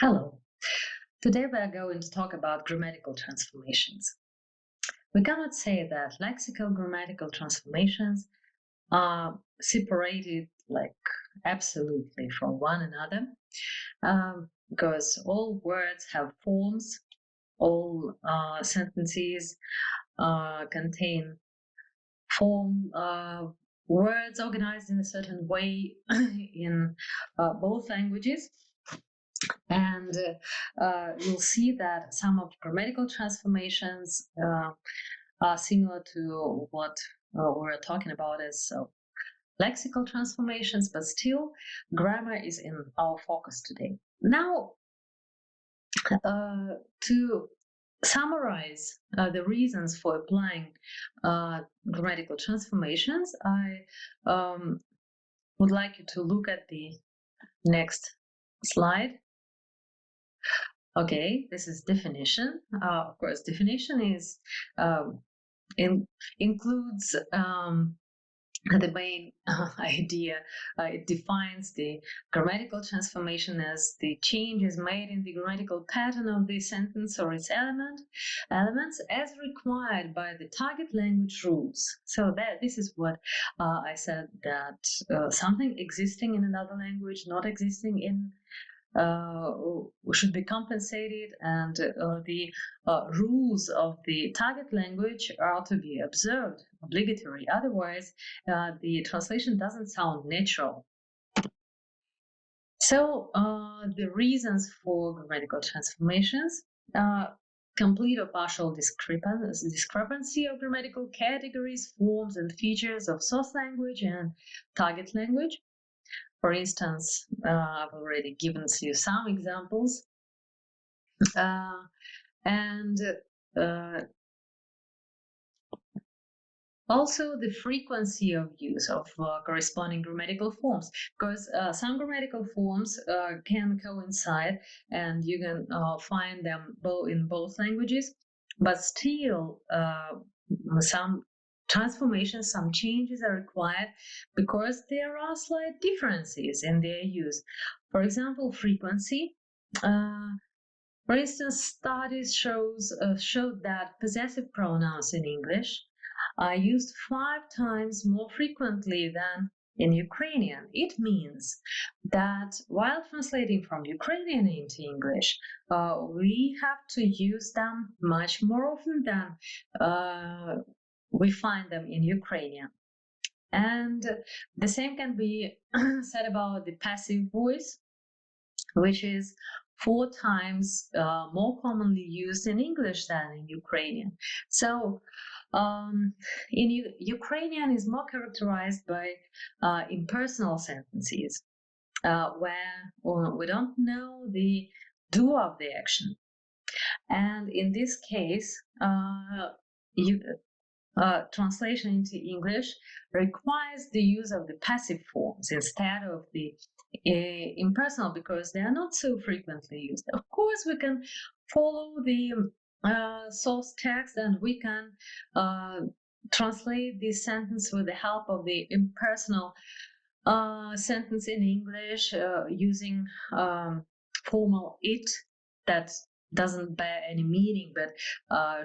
Hello. Today we are going to talk about grammatical transformations. We cannot say that lexical grammatical transformations are separated absolutely from one another because all words have forms, all sentences contain form words organized in a certain way in both languages. And you'll see that some of grammatical transformations are similar to what we're talking about as lexical transformations, but still grammar is in our focus today. Now, to summarize the reasons for applying grammatical transformations, I would like you to look at the next slide. Okay, this is definition. Of course, definition is includes the main idea. It defines the grammatical transformation as the changes made in the grammatical pattern of the sentence or its elements as required by the target language rules. So this is what I said, that something existing in another language, not existing in should be compensated, and the rules of the target language are to be observed, obligatory. Otherwise, the translation doesn't sound natural. So the reasons for grammatical transformations: complete or partial discrepancy of grammatical categories, forms, and features of source language and target language. For instance, I've already given you some examples. Also the frequency of use of corresponding grammatical forms, because some grammatical forms can coincide and you can find them in both languages, but still some transformations, some changes are required because there are slight differences in their use. For example, frequency. For instance, studies showed that possessive pronouns in English are used 5 times more frequently than in Ukrainian. It means that while translating from Ukrainian into English, we have to use them much more often than we find them in Ukrainian. And the same can be said about the passive voice, which is 4 times more commonly used in English than in Ukrainian. So in Ukrainian is more characterized by impersonal sentences, where we don't know the doer of the action. And in this case, translation into English requires the use of the passive forms instead of the impersonal, because they are not so frequently used. Of course, we can follow the source text and we can translate this sentence with the help of the impersonal sentence in English using formal it that doesn't bear any meaning, but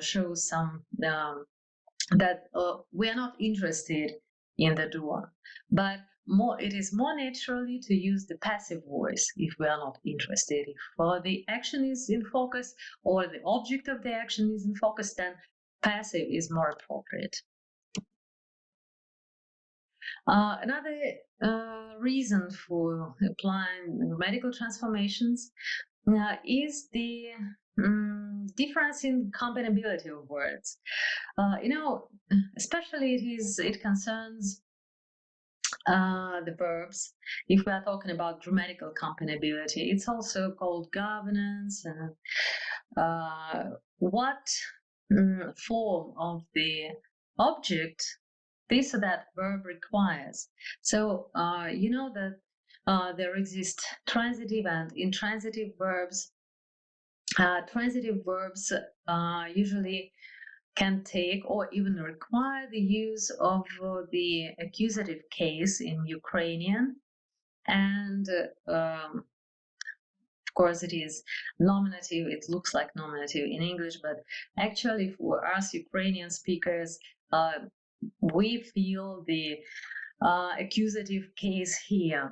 shows some that we are not interested in the doer. But it is more naturally to use the passive voice if we are not interested. If the action is in focus or the object of the action is in focus, then passive is more appropriate. Another reason for applying grammatical transformations is the difference in compatibility of words. Especially it concerns the verbs. If we are talking about grammatical compatibility, it's also called governance, and what form of the object this or that verb requires. So you know that there exist transitive and intransitive verbs. Transitive verbs usually can take or even require the use of the accusative case in Ukrainian. And of course, it is nominative. It looks like nominative in English, but actually for us Ukrainian speakers, we feel the accusative case here.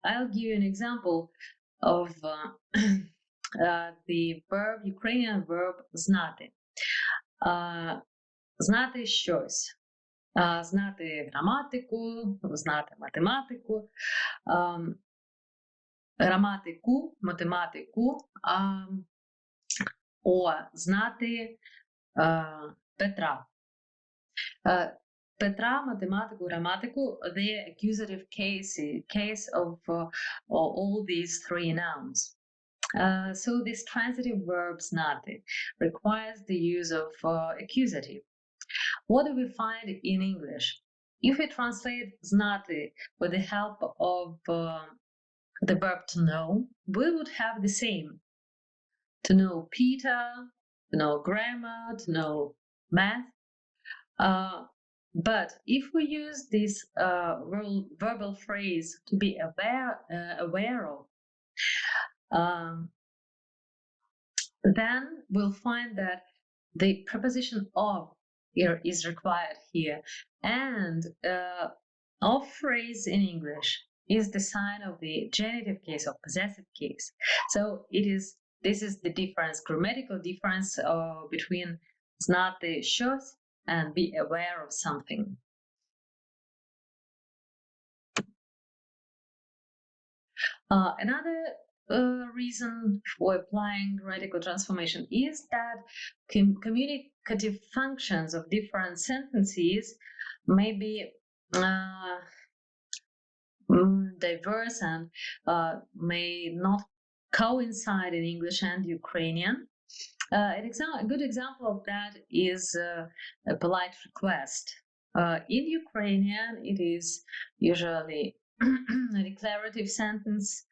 I'll give you an example of the verb, Ukrainian verb знати. Знати щось. Знати граматику, знати математику, граматику, математику, знати Петра. Petra, mathematical, grammatical, the accusative case of all these three nouns. So this transitive verb znati requires the use of accusative. What do we find in English? If we translate znati with the help of the verb to know, we would have the same. To know Peter, to know grammar, to know math. But if we use this verbal phrase to be aware of, then we'll find that the preposition of here is required here, and of phrase in English is the sign of the genitive case or possessive case. So this is the difference, grammatical difference between znati щось and be aware of something. Another reason for applying grammatical transformation is that communicative functions of different sentences may be diverse and may not coincide in English and Ukrainian. A good example of that is a polite request. In Ukrainian, it is usually a declarative sentence.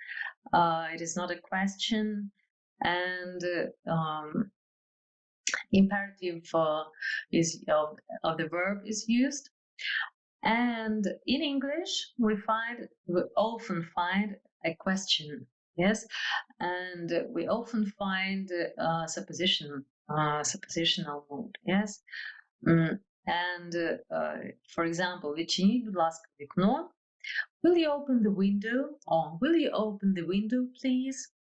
It is not a question, and imperative of the verb is used. And in English, we often find a question. Yes, and we often find suppositional mood. Yes, and for example, відчиніть, будь ласка, вікно. Will you open the window? Or will you open the window, please?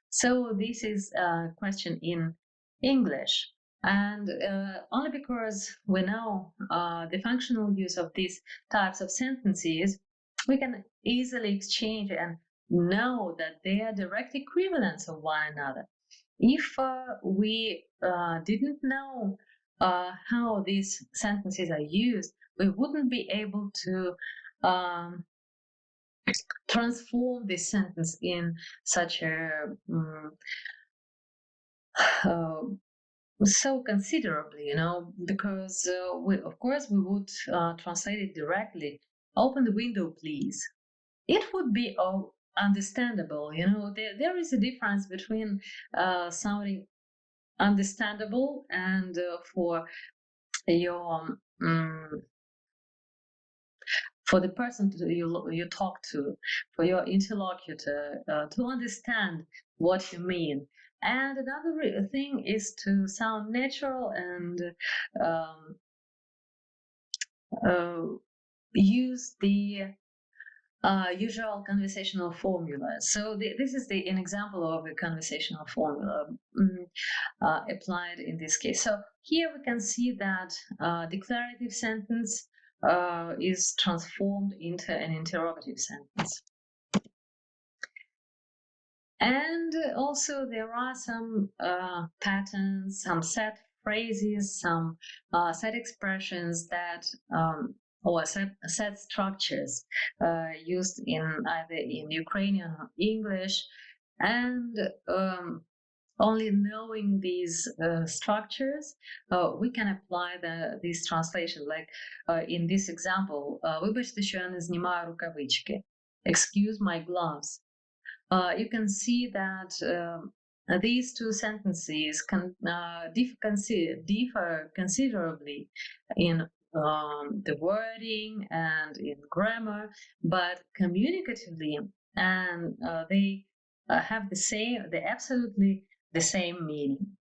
So this is a question in English, and only because we know the functional use of these types of sentences, we can easily exchange and know that they are direct equivalents of one another. If we didn't know how these sentences are used, we wouldn't be able to transform this sentence in such a so considerably, because of course we would translate it directly. Open the window, please. It would be understandable. There is a difference between sounding understandable and for the person you talk to, for your interlocutor to understand what you mean. And another thing is to sound natural and use the usual conversational formula. So this is an example of a conversational formula applied in this case. So here we can see that declarative sentence is transformed into an interrogative sentence. And also there are some patterns, some set phrases, some set expressions that or set structures used either in Ukrainian or English, and only knowing these structures, we can apply this translation. Like in this example, вибачте, що я не знімаю рукавички. Excuse my gloves. You can see that these two sentences can differ considerably in the wording and in grammar, but communicatively, and they have the absolutely the same meaning.